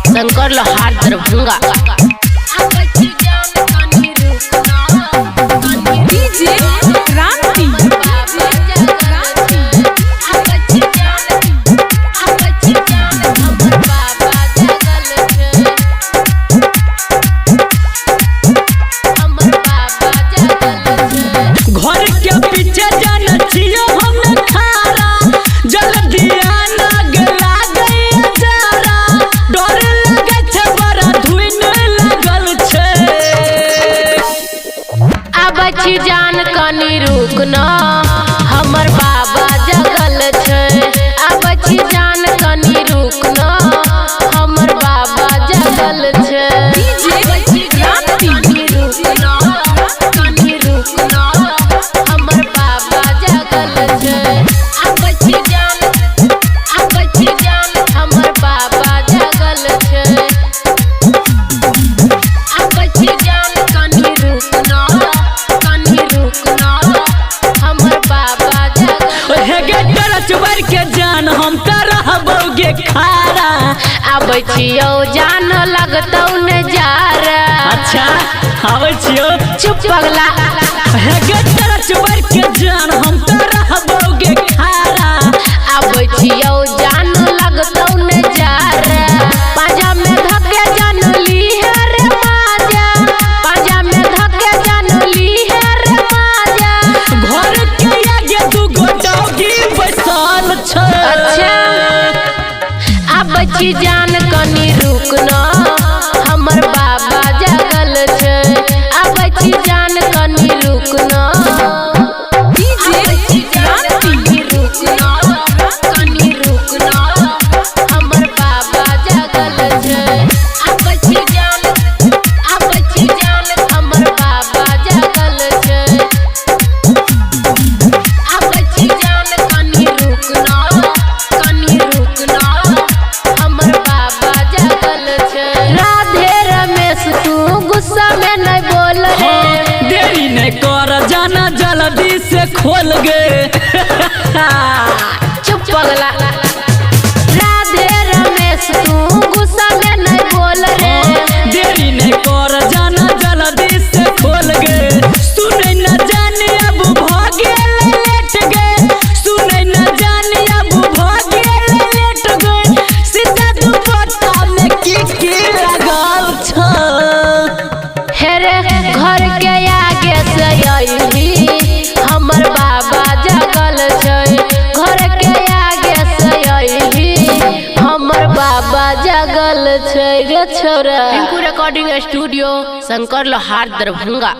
शंकर लोहार दरभंगा। डीजे क्रांति। घर के पीछे जाना छियो हम खारा, जल्दिया लग लागे जरा, डर लगे छे बड़ा धुन लागल छे। अब छी जान कनी रुक न, हमर बाबा जगल छे। अब छी जान कनी रुक न, हमर बाबा जगल छे। डीजे क्रांति। हमर बाबा जगल छे। अब छी जान हमर बाबा जगल छे। अब छी जान कनी रुक न, हमर बाबा जगल। हे गे टरचबर के जान हम त रहबोगे खारा। आबै छियौ जान लगतौ नजारा। अच्छा आबै छियो। चुप पगला। हे गे टरचबर के जान हम त रहबोगे खारा। आबै छियौ जान लगतौ नजारा। पाजा में धके जान लीहे रे माजा, पाजा में धके जान लीहे रे माजा। घर के आगे दूगो डॉगी बैसल छै। अच्छा आबै छी जान कनी रुक न, हमर बाबा जगल छे। आबै छी जान कनी रुक न। डीजे क्रांति। हमर बाबा जगल छे। आबै छी जान हमर बाबा जगल छे। आबै छी जान कनी रुक न, हमर बाबा जगल छे। राधे रमेश तू गुस्सा में नहीं बोल रे। देरी नहीं कर जाना जल्दी से खोल गे। चुप पगला। राधे रमेश तू गुस्सा में नहीं बोल रे। देरी नहीं कर जाना जल्दी से खोल गे। सुने न जाने अब भागे लेट गे, सुने न जाने अब भागे लेट गे। सीधा दुपट्टा में की लगल छ। हेरे घर के आगे से अइली, हमर बाबा जगल छे। घर के आगे से अइली, हमर बाबा जगल छे रे छोरा। रिकॉर्डिंग स्टूडियो शंकर लोहार दरभंगा।